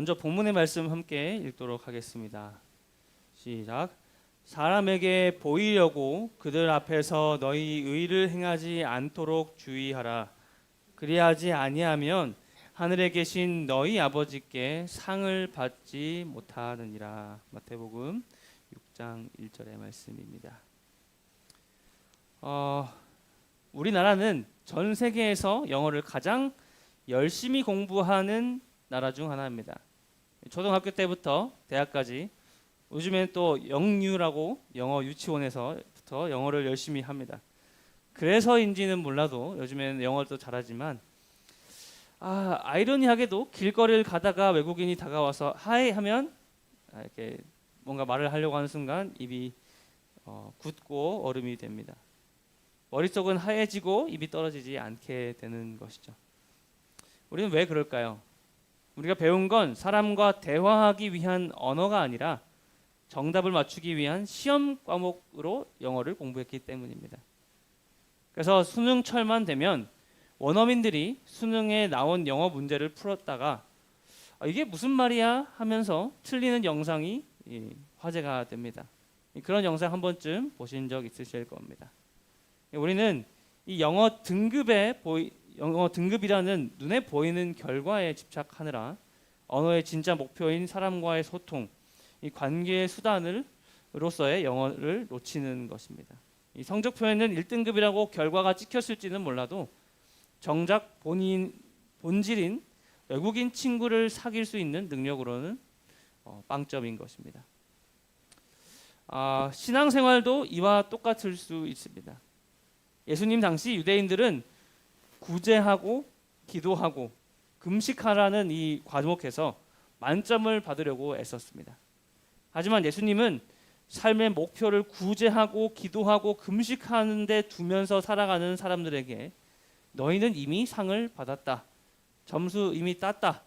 먼저 본문의 말씀 함께 읽도록 하겠습니다. 시작. 사람에게 보이려고 그들 앞에서 너희 의를 행하지 않도록 주의하라. 그리하지 아니하면 하늘에 계신 너희 아버지께 상을 받지 못하느니라. 마태복음 6장 1절의 말씀입니다. 우리나라는 전 세계에서 영어를 가장 열심히 공부하는 나라 중 하나입니다. 초등학교 때부터 대학까지, 요즘엔 또 영유라고 영어 유치원에서부터 영어를 열심히 합니다. 그래서인지는 몰라도 요즘에는 영어를 또 잘하지만 아이러니하게도 길거리를 가다가 외국인이 다가와서 하이 하면 이렇게 뭔가 말을 하려고 하는 순간 입이 굳고 얼음이 됩니다. 머릿속은 하얘지고 입이 떨어지지 않게 되는 것이죠. 우리는 왜 그럴까요? 우리가 배운 건 사람과 대화하기 위한 언어가 아니라 정답을 맞추기 위한 시험 과목으로 영어를 공부했기 때문입니다. 그래서 수능철만 되면 원어민들이 수능에 나온 영어 문제를 풀었다가 이게 무슨 말이야 하면서 틀리는 영상이 화제가 됩니다. 그런 영상 한 번쯤 보신 적 있으실 겁니다. 우리는 이 영어 등급이라는 눈에 보이는 결과에 집착하느라 언어의 진짜 목표인 사람과의 소통, 이 관계의 수단으로서의 영어를 놓치는 것입니다. 이 성적 표현은 1등급이라고 결과가 찍혔을지는 몰라도 정작 본질인 외국인 친구를 사귈 수 있는 능력으로는 빵점인 것입니다. 신앙생활도 이와 똑같을 수 있습니다. 예수님 당시 유대인들은 구제하고 기도하고 금식하라는 이 과목에서 만점을 받으려고 애썼습니다. 하지만 예수님은 삶의 목표를 구제하고 기도하고 금식하는 데 두면서 살아가는 사람들에게 너희는 이미 상을 받았다. 점수 이미 땄다.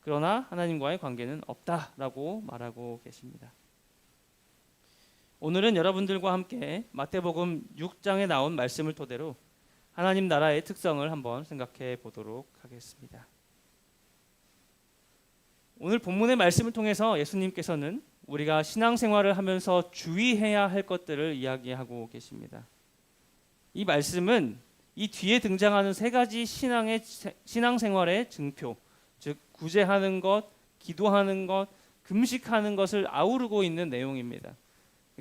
그러나 하나님과의 관계는 없다라고 말하고 계십니다. 오늘은 여러분들과 함께 마태복음 6장에 나온 말씀을 토대로 하나님 나라의 특성을 한번 생각해 보도록 하겠습니다. 오늘 본문의 말씀을 통해서 예수님께서는 우리가 신앙생활을 하면서 주의해야 할 것들을 이야기하고 계십니다. 이 말씀은 이 뒤에 등장하는 세 가지 신앙생활의 증표, 즉 구제하는 것, 기도하는 것, 금식하는 것을 아우르고 있는 내용입니다.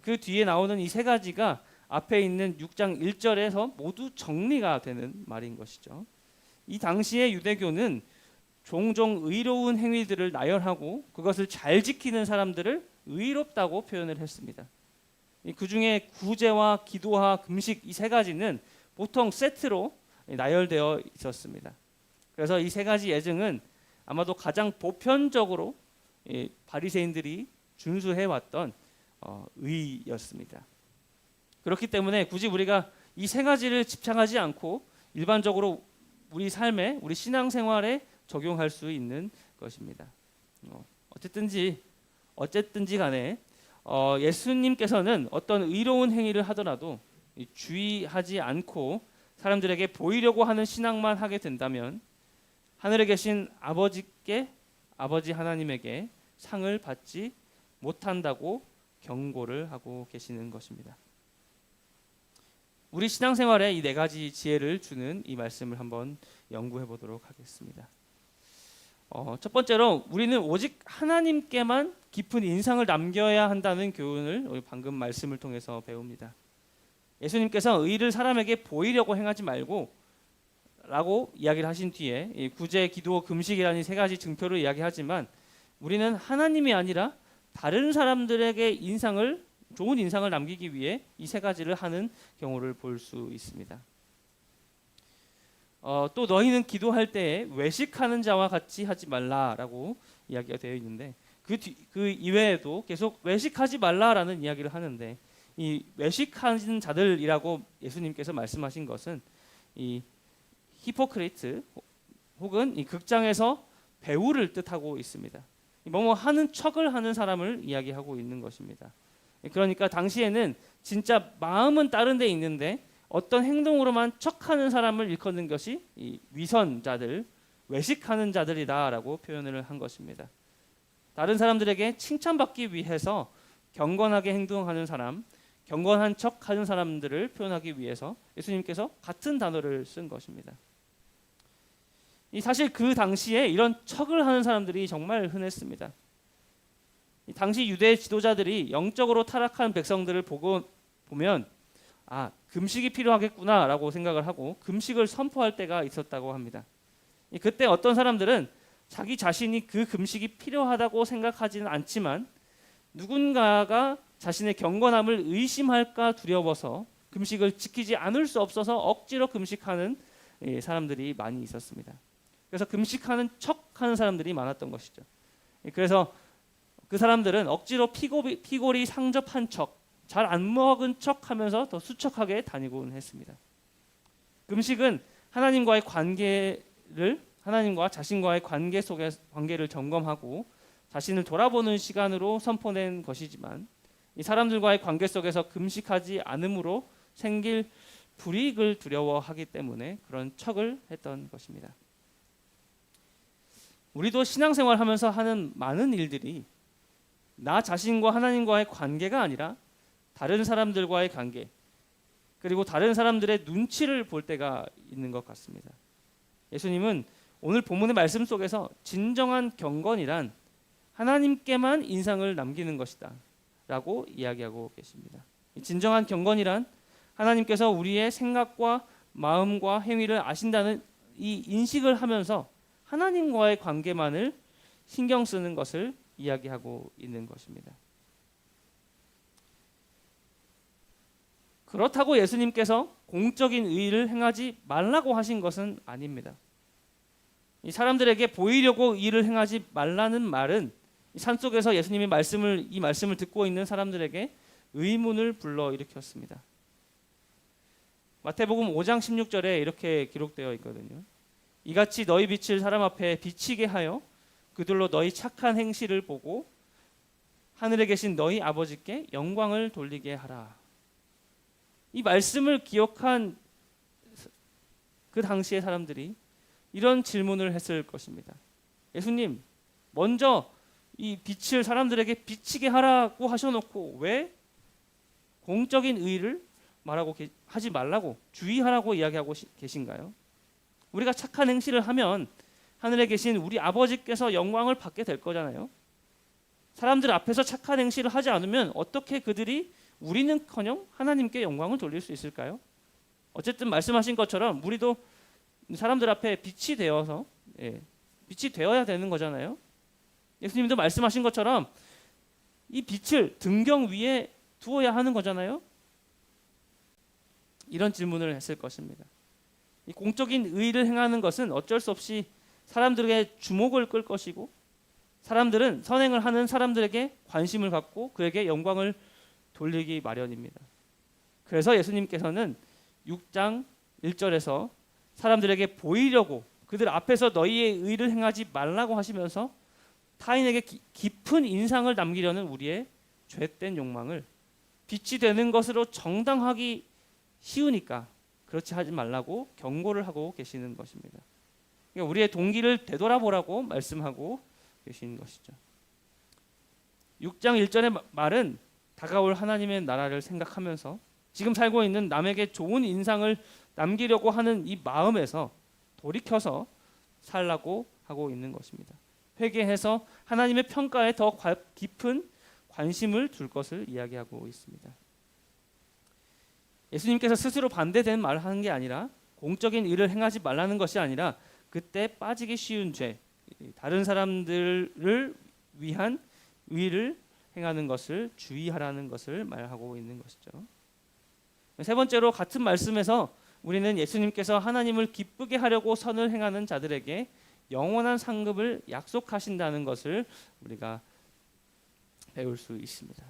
그 뒤에 나오는 이 세 가지가 앞에 있는 6장 1절에서 모두 정리가 되는 말인 것이죠. 이 당시의 유대교는 종종 의로운 행위들을 나열하고 그것을 잘 지키는 사람들을 의롭다고 표현을 했습니다. 그 중에 구제와 기도와 금식 이 세 가지는 보통 세트로 나열되어 있었습니다. 그래서 이 세 가지 예증은 아마도 가장 보편적으로 바리새인들이 준수해왔던 의였습니다. 그렇기 때문에 굳이 우리가 이 세 가지를 집착하지 않고 일반적으로 우리 삶에, 우리 신앙생활에 적용할 수 있는 것입니다. 어쨌든지 간에 예수님께서는 어떤 의로운 행위를 하더라도 주의하지 않고 사람들에게 보이려고 하는 신앙만 하게 된다면 하늘에 계신 아버지 하나님에게 상을 받지 못한다고 경고를 하고 계시는 것입니다. 우리 신앙생활에 이 네 가지 지혜를 주는 이 말씀을 한번 연구해 보도록 하겠습니다. 첫 번째로 우리는 오직 하나님께만 깊은 인상을 남겨야 한다는 교훈을 방금 말씀을 통해서 배웁니다. 예수님께서 의를 사람에게 보이려고 행하지 말고 라고 이야기를 하신 뒤에 구제, 기도, 금식이라는 세 가지 증표를 이야기하지만 우리는 하나님이 아니라 다른 사람들에게 좋은 인상을 남기기 위해 이 세 가지를 하는 경우를 볼 수 있습니다. 또 너희는 기도할 때에 외식하는 자와 같이 하지 말라라고 이야기가 되어 있는데 그 이외에도 계속 외식하지 말라라는 이야기를 하는데 이 외식하는 자들이라고 예수님께서 말씀하신 것은 이 히포크리트 혹은 이 극장에서 배우를 뜻하고 있습니다. 뭐뭐 하는 척을 하는 사람을 이야기하고 있는 것입니다. 그러니까 당시에는 진짜 마음은 다른 데 있는데 어떤 행동으로만 척하는 사람을 일컫는 것이 이 위선자들, 외식하는 자들이다라고 표현을 한 것입니다. 다른 사람들에게 칭찬받기 위해서 경건하게 행동하는 사람, 경건한 척하는 사람들을 표현하기 위해서 예수님께서 같은 단어를 쓴 것입니다. 사실 그 당시에 이런 척을 하는 사람들이 정말 흔했습니다. 당시 유대 지도자들이 영적으로 타락한 백성들을 보면 금식이 필요하겠구나라고 생각을 하고 금식을 선포할 때가 있었다고 합니다. 그때 어떤 사람들은 자기 자신이 그 금식이 필요하다고 생각하지는 않지만 누군가가 자신의 경건함을 의심할까 두려워서 금식을 지키지 않을 수 없어서 억지로 금식하는 사람들이 많이 있었습니다. 그래서 금식하는 척하는 사람들이 많았던 것이죠. 그래서 그 사람들은 억지로 피골이 상접한 척, 잘 안 먹은 척하면서 더 수척하게 다니곤 했습니다. 금식은 하나님과 자신과의 관계를 점검하고 자신을 돌아보는 시간으로 선포된 것이지만 이 사람들과의 관계 속에서 금식하지 않음으로 생길 불이익을 두려워하기 때문에 그런 척을 했던 것입니다. 우리도 신앙생활하면서 하는 많은 일들이 나 자신과 하나님과의 관계가 아니라 다른 사람들과의 관계, 그리고 다른 사람들의 눈치를 볼 때가 있는 것 같습니다. 예수님은 오늘 본문의 말씀 속에서 진정한 경건이란 하나님께만 인상을 남기는 것이다 라고 이야기하고 계십니다. 진정한 경건이란 하나님께서 우리의 생각과 마음과 행위를 아신다는 이 인식을 하면서 하나님과의 관계만을 신경 쓰는 것을 이야기하고 있는 것입니다. 그렇다고 예수님께서 공적인 의를 행하지 말라고 하신 것은 아닙니다. 이 사람들에게 보이려고 일을 행하지 말라는 말은 산속에서 예수님의 이 말씀을 듣고 있는 사람들에게 의문을 불러일으켰습니다. 마태복음 5장 16절에 이렇게 기록되어 있거든요. 이같이 너희 빛을 사람 앞에 비치게 하여 그들로 너희 착한 행실을 보고 하늘에 계신 너희 아버지께 영광을 돌리게 하라. 이 말씀을 기억한 그 당시의 사람들이 이런 질문을 했을 것입니다. 예수님, 먼저 이 빛을 사람들에게 비치게 하라고 하셔놓고 왜 공적인 의를 하지 말라고 주의하라고 이야기하고 계신가요? 우리가 착한 행실을 하면 하늘에 계신 우리 아버지께서 영광을 받게 될 거잖아요. 사람들 앞에서 착한 행실을 하지 않으면 어떻게 그들이 우리는커녕 하나님께 영광을 돌릴 수 있을까요? 어쨌든 말씀하신 것처럼 우리도 사람들 앞에 빛이 되어서 빛이 되어야 되는 거잖아요. 예수님도 말씀하신 것처럼 이 빛을 등경 위에 두어야 하는 거잖아요. 이런 질문을 했을 것입니다. 이 공적인 의를 행하는 것은 어쩔 수 없이 사람들에게 주목을 끌 것이고 사람들은 선행을 하는 사람들에게 관심을 갖고 그에게 영광을 돌리기 마련입니다. 그래서 예수님께서는 6장 1절에서 사람들에게 보이려고 그들 앞에서 너희의 의를 행하지 말라고 하시면서 타인에게 깊은 인상을 남기려는 우리의 죄된 욕망을 빛이 되는 것으로 정당하기 쉬우니까 그렇지 하지 말라고 경고를 하고 계시는 것입니다. 그러니까 우리의 동기를 되돌아보라고 말씀하고 계신 것이죠. 6장 1절의 말은 다가올 하나님의 나라를 생각하면서 지금 살고 있는 남에게 좋은 인상을 남기려고 하는 이 마음에서 돌이켜서 살라고 하고 있는 것입니다. 회개해서 하나님의 평가에 더 깊은 관심을 둘 것을 이야기하고 있습니다. 예수님께서 스스로 반대되는 말을 하는 게 아니라 공적인 일을 행하지 말라는 것이 아니라 그때 빠지기 쉬운 죄, 다른 사람들을 위한 의를 행하는 것을 주의하라는 것을 말하고 있는 것이죠. 세 번째로 같은 말씀에서 우리는 예수님께서 하나님을 기쁘게 하려고 선을 행하는 자들에게 영원한 상급을 약속하신다는 것을 우리가 배울 수 있습니다.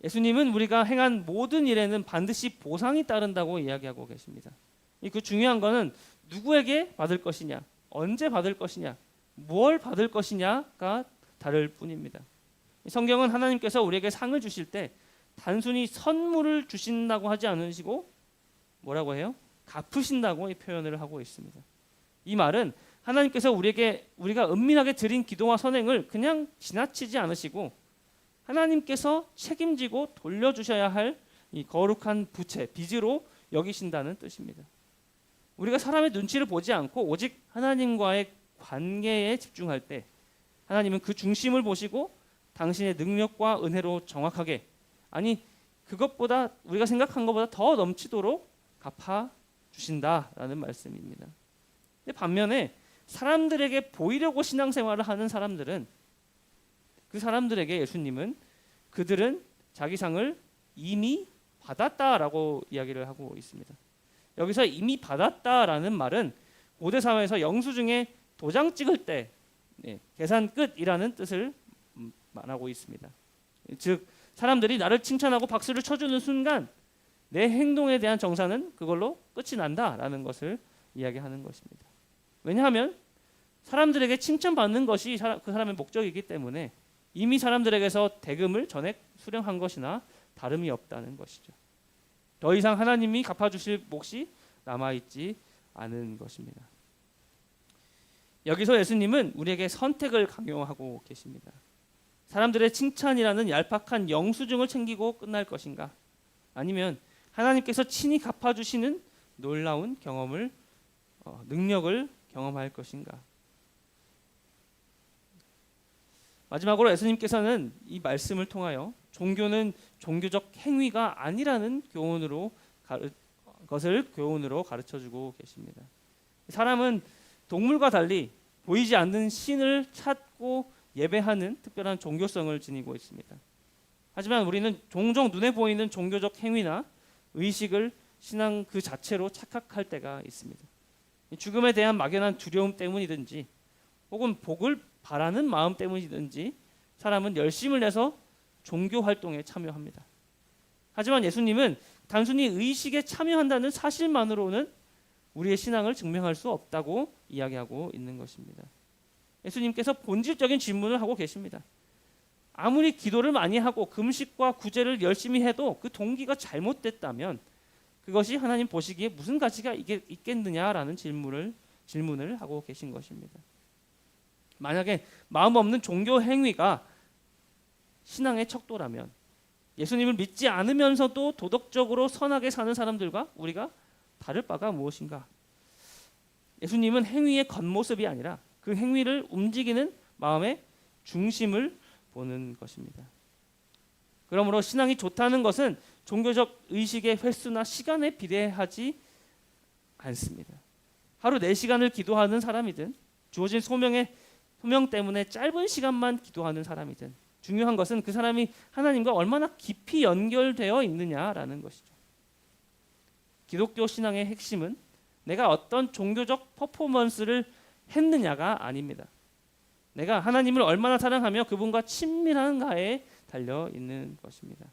예수님은 우리가 행한 모든 일에는 반드시 보상이 따른다고 이야기하고 계십니다. 그 중요한 것은 누구에게 받을 것이냐, 언제 받을 것이냐, 뭘 받을 것이냐가 다를 뿐입니다. 성경은 하나님께서 우리에게 상을 주실 때 단순히 선물을 주신다고 하지 않으시고 뭐라고 해요? 갚으신다고 이 표현을 하고 있습니다. 이 말은 하나님께서 우리가 은밀하게 드린 기도와 선행을 그냥 지나치지 않으시고 하나님께서 책임지고 돌려주셔야 할 이 거룩한 부채, 빚으로 여기신다는 뜻입니다. 우리가 사람의 눈치를 보지 않고 오직 하나님과의 관계에 집중할 때 하나님은 그 중심을 보시고 당신의 능력과 은혜로 정확하게, 아니 그것보다 우리가 생각한 것보다 더 넘치도록 갚아주신다라는 말씀입니다. 근데 반면에 사람들에게 보이려고 신앙생활을 하는 사람들은, 그 사람들에게 예수님은 그들은 자기 상을 이미 받았다라고 이야기를 하고 있습니다. 여기서 이미 받았다라는 말은 고대 사회에서 영수증에 도장 찍을 때 계산 끝이라는 뜻을 말하고 있습니다. 즉 사람들이 나를 칭찬하고 박수를 쳐주는 순간 내 행동에 대한 정산은 그걸로 끝이 난다라는 것을 이야기하는 것입니다. 왜냐하면 사람들에게 칭찬받는 것이 그 사람의 목적이기 때문에 이미 사람들에게서 대금을 전액 수령한 것이나 다름이 없다는 것이죠. 더 이상 하나님이 갚아주실 몫이 남아있지 않은 것입니다. 여기서 예수님은 우리에게 선택을 강요하고 계십니다. 사람들의 칭찬이라는 얄팍한 영수증을 챙기고 끝날 것인가? 아니면 하나님께서 친히 갚아주시는 놀라운 능력을 경험할 것인가? 마지막으로 예수님께서는 이 말씀을 통하여 종교는 종교적 행위가 아니라는 것을 교훈으로 가르쳐주고 계십니다. 사람은 동물과 달리 보이지 않는 신을 찾고 예배하는 특별한 종교성을 지니고 있습니다. 하지만 우리는 종종 눈에 보이는 종교적 행위나 의식을 신앙 그 자체로 착각할 때가 있습니다. 죽음에 대한 막연한 두려움 때문이든지 혹은 복을 바라는 마음 때문이든지 사람은 열심을 내서 종교 활동에 참여합니다. 하지만 예수님은 단순히 의식에 참여한다는 사실만으로는 우리의 신앙을 증명할 수 없다고 이야기하고 있는 것입니다. 예수님께서 본질적인 질문을 하고 계십니다. 아무리 기도를 많이 하고 금식과 구제를 열심히 해도 그 동기가 잘못됐다면 그것이 하나님 보시기에 무슨 가치가 있겠느냐라는 질문을 하고 계신 것입니다. 만약에 마음 없는 종교 행위가 신앙의 척도라면 예수님을 믿지 않으면서도 도덕적으로 선하게 사는 사람들과 우리가 다를 바가 무엇인가? 예수님은 행위의 겉모습이 아니라 그 행위를 움직이는 마음의 중심을 보는 것입니다. 그러므로 신앙이 좋다는 것은 종교적 의식의 횟수나 시간에 비례하지 않습니다. 하루 4시간을 기도하는 사람이든 주어진 소명 때문에 짧은 시간만 기도하는 사람이든 중요한 것은 그 사람이 하나님과 얼마나 깊이 연결되어 있느냐라는 것이죠. 기독교 신앙의 핵심은 내가 어떤 종교적 퍼포먼스를 했느냐가 아닙니다. 내가 하나님을 얼마나 사랑하며 그분과 친밀한가에 달려 있는 것입니다.